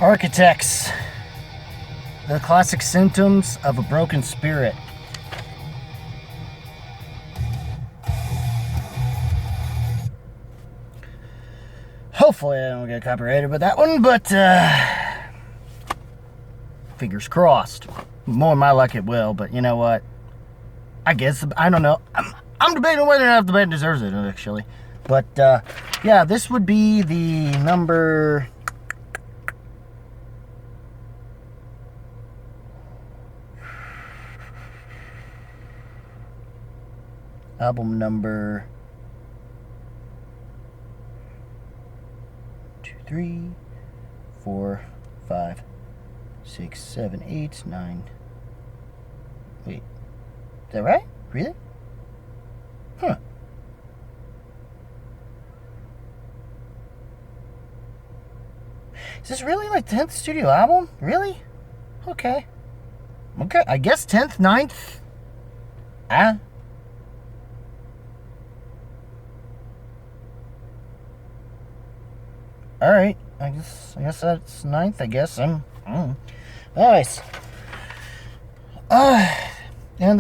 Architects. The classic symptoms of a broken spirit. Hopefully I don't get copyrighted with that one, but fingers crossed. More than my luck it will, but you know what? I guess, I don't know. I'm debating whether or not the band deserves it, actually. But, yeah, this would be the number... album number 2, 3, 4, 5, 6, 7, 8, 9. Wait, is that right? Really? Huh. Is this really like 10th studio album? Really? Okay. Okay, I guess 10th, 9th. Alright, I guess that's 9th, I guess. Nice. And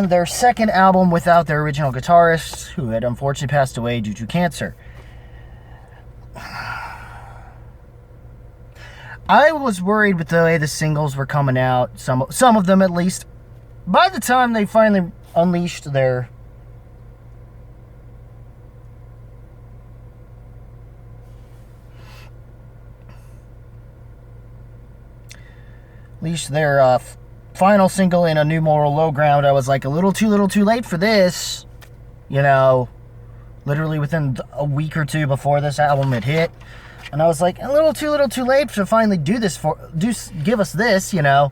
their second album without their original guitarist, who had unfortunately passed away due to cancer. I was worried with the way the singles were coming out, some of them at least. By the time they finally unleashed their final single in A New Moral Low Ground, I was like, a little too late for this. You know, literally within a week or two before this album had hit. And I was like, a little too late to finally give us this, you know,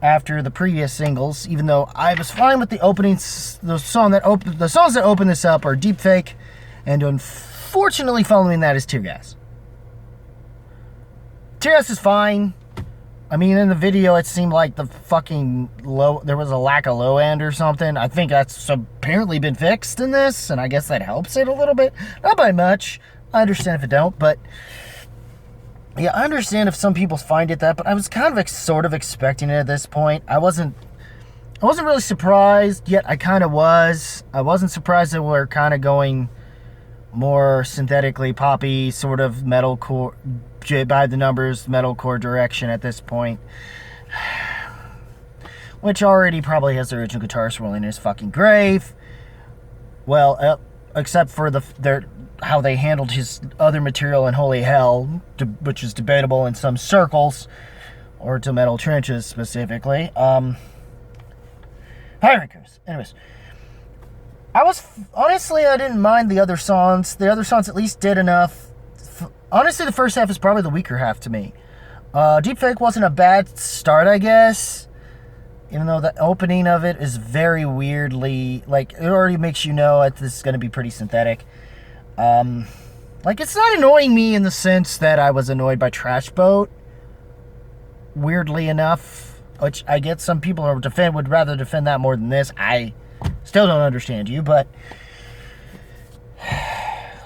after the previous singles. Even though I was fine with the openings, the songs that open this up are Deep Fake, and unfortunately following that is Tear Gas. Tear Gas is fine. I mean, in the video, it seemed like there was a lack of low end or something. I think that's apparently been fixed in this, and I guess that helps it a little bit. Not by much. I understand if it don't, but yeah, I understand if some people find it that, but I was kind of sort of expecting it at this point. I wasn't really surprised, yet I kind of was. I wasn't surprised that we're kind of going more synthetically poppy, sort of metalcore, by the numbers, metalcore direction at this point. Which already probably has the original guitarist rolling in his fucking grave. Well, except for how they handled his other material in Holy Hell, which is debatable in some circles, or to Metal Trenches specifically. Anyways, I didn't mind the other songs. The other songs at least did enough. Honestly, the first half is probably the weaker half to me. Deep Fake wasn't a bad start, I guess. Even though the opening of it is very weirdly, like, it already makes you know that this is going to be pretty synthetic. Like, it's not annoying me in the sense that I was annoyed by Trash Boat. Weirdly enough, which I get some people would rather defend that more than this. I still don't understand you, but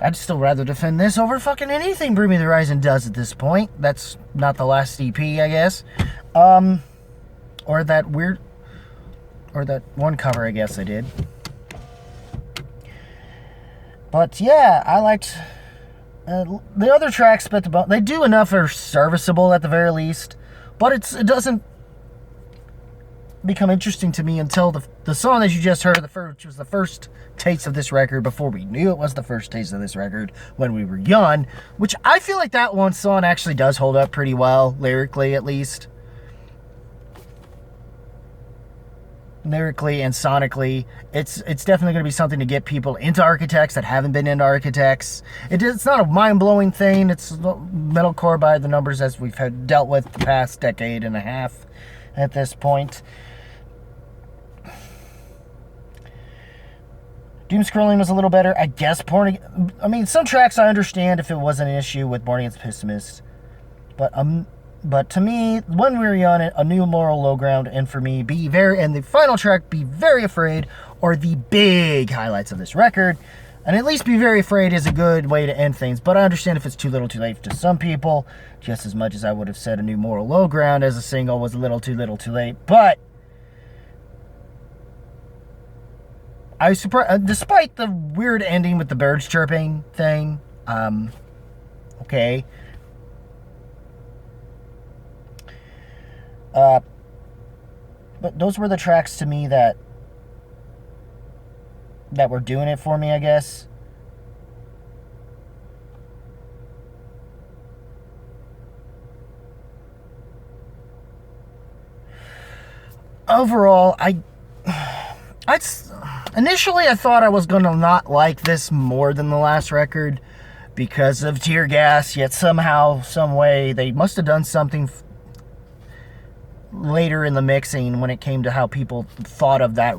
I'd still rather defend this over fucking anything Bring Me the Horizon does at this point. That's not the last EP, I guess. Or that one cover, I guess I did. But yeah, I liked the other tracks, but they do enough are serviceable at the very least. But it doesn't become interesting to me until the song that you just heard, which was the first taste of this record before we knew it was the first taste of this record when we were young. Which I feel like that one song actually does hold up pretty well, lyrically at least. Lyrically and sonically, it's definitely going to be something to get people into Architects that haven't been into Architects. It's not a mind-blowing thing. It's metalcore by the numbers as we've dealt with the past decade and a half at this point. Doom Scrolling was a little better. I guess some tracks I understand if it wasn't an issue with Born Against Pessimist. But to me, When We Were Young, A New Moral Low Ground, and for me, and the final track, Be Very Afraid, are the big highlights of this record. And At Least Be Very Afraid is a good way to end things, but I understand if it's too little too late to some people, just as much as I would have said A New Moral Low Ground as a single was a little too late. But I surprised, despite the weird ending with the birds chirping thing, okay. But those were the tracks to me that were doing it for me, I guess. Overall, initially I thought I was going to not like this more than the last record because of Tear Gas, yet somehow, some way, they must have done something later in the mixing when it came to how people thought of that,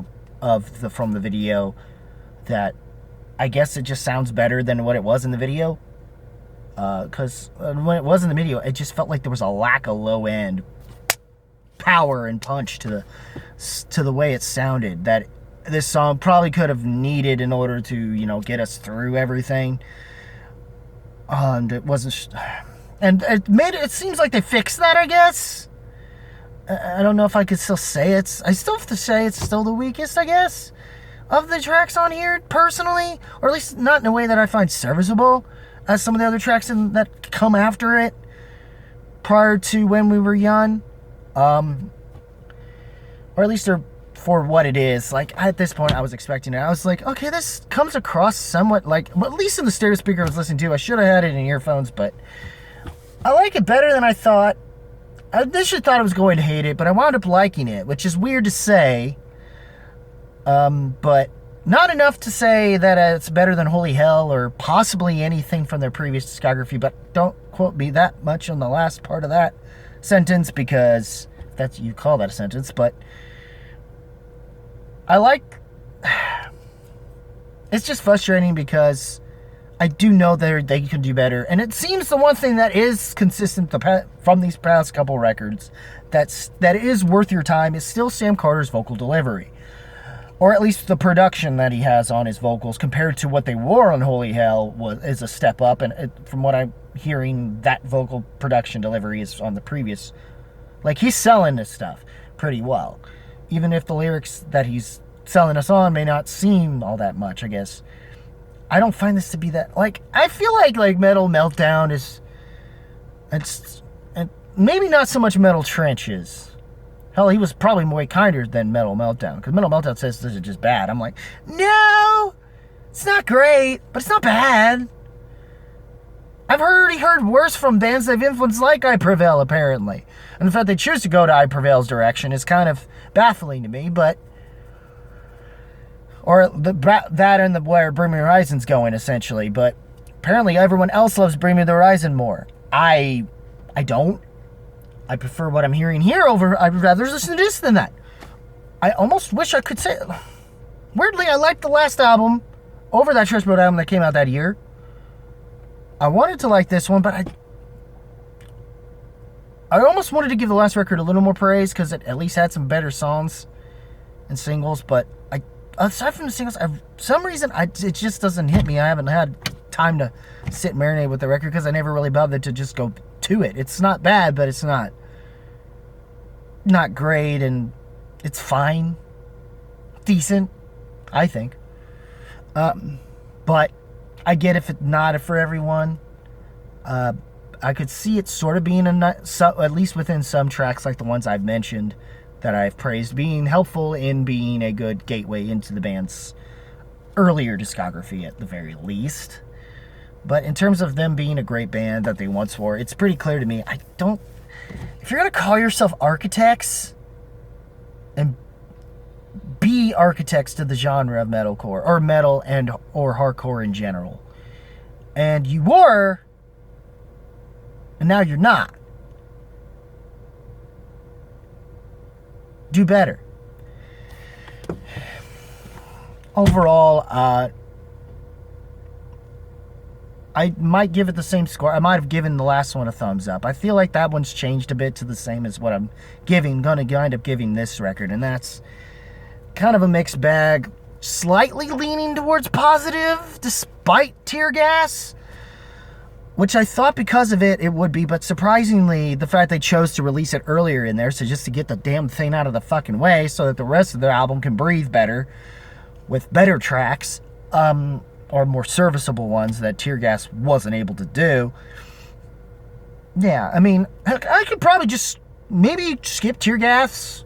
from the video, that I guess it just sounds better than what it was in the video. Because when it was in the video, it just felt like there was a lack of low end power and punch to the way it sounded that this song probably could have needed in order to, get us through everything. And it wasn't, and it seems like they fixed that, I guess. I don't know if I could still say I still have to say it's still the weakest, I guess, of the tracks on here, personally, or at least not in a way that I find serviceable as some of the other tracks that come after it, prior to When We Were Young, or at least they're for what it is. Like, at this point, I was expecting it. I was like, okay, this comes across somewhat like, well, at least in the stereo speaker I was listening to, I should have had it in earphones, but I like it better than I thought. I initially thought I was going to hate it, but I wound up liking it, which is weird to say, but not enough to say that it's better than Holy Hell or possibly anything from their previous discography, but don't quote me that much on the last part of that sentence, because that's, you call that a sentence, but I like, it's just frustrating because I do know they can do better, and it seems the one thing that is consistent from these past couple records that is worth your time is still Sam Carter's vocal delivery, or at least the production that he has on his vocals compared to what they were on Holy Hell is a step up, and from what I'm hearing, that vocal production delivery is on the previous, like, he's selling this stuff pretty well, even if the lyrics that he's selling us on may not seem all that much, I guess. I don't find this to be that, like, I feel like Metal Meltdown is, and maybe not so much Metal Trenches. Hell, he was probably way kinder than Metal Meltdown, because Metal Meltdown says this is just bad. I'm like, no, it's not great, but it's not bad. I've already heard worse from bands that have influenced like I Prevail, apparently. And the fact they choose to go to I Prevail's direction is kind of baffling to me, but, or that and where Bring Me the Horizon's going, essentially, but apparently everyone else loves Bring Me the Horizon more. I don't. I prefer what I'm hearing here over, I'd rather listen to this than that. I almost wish I could say, weirdly, I liked the last album over that Church Boat album that came out that year. I wanted to like this one, but I almost wanted to give the last record a little more praise because it at least had some better songs and singles, but aside from the singles, for some reason, it just doesn't hit me. I haven't had time to sit and marinate with the record because I never really bothered to just go to it. It's not bad, but it's not great, and it's fine. Decent, I think. But I get if it's not for everyone. I could see it sort of being at least within some tracks like the ones I've mentioned that I've praised, being helpful in being a good gateway into the band's earlier discography at the very least. But in terms of them being a great band that they once were, it's pretty clear to me, if you're going to call yourself architects and be architects to the genre of metalcore, or metal or hardcore in general, and you were, and now you're not, do better. Overall, I might give it the same score. I might have given the last one a thumbs up. I feel like that one's changed a bit to the same as what I'm gonna wind up giving this record, and that's kind of a mixed bag. slightly leaning towards positive despite tear gas, which I thought because of it would be, but surprisingly, the fact they chose to release it earlier in there, so just to get the damn thing out of the fucking way so that the rest of the album can breathe better with better tracks, or more serviceable ones that tear gas wasn't able to do. Yeah, I mean, I could probably just maybe skip tear gas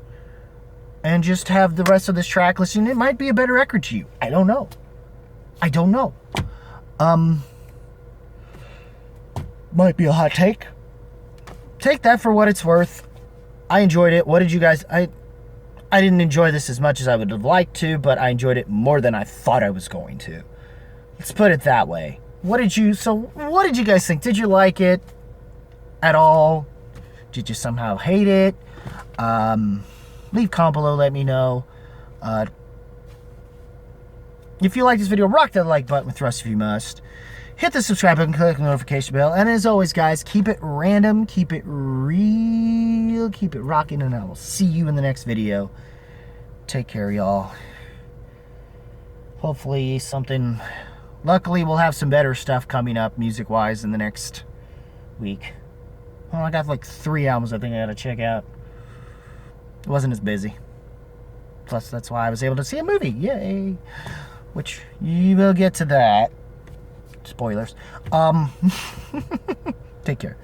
and just have the rest of this track listing. It might be a better record to you. I don't know. Might be a hot take. Take that for what it's worth. I enjoyed it. What did you guys... I didn't enjoy this as much as I would have liked to, but I enjoyed it more than I thought I was going to. Let's put it that way. What did you guys think? Did you like it at all? Did you somehow hate it? Leave a comment below, let me know. If you like this video, rock that like button with thrust if you must. Hit the subscribe button, click the notification bell. And as always, guys, keep it random, keep it real, keep it rocking, and I will see you in the next video. Take care, y'all. Hopefully something... Luckily, we'll have some better stuff coming up music-wise in the next week. Well, I got like 3 albums I think I gotta check out. It wasn't as busy. Plus, that's why I was able to see a movie. Yay! Which, you will get to that. Spoilers. Take care.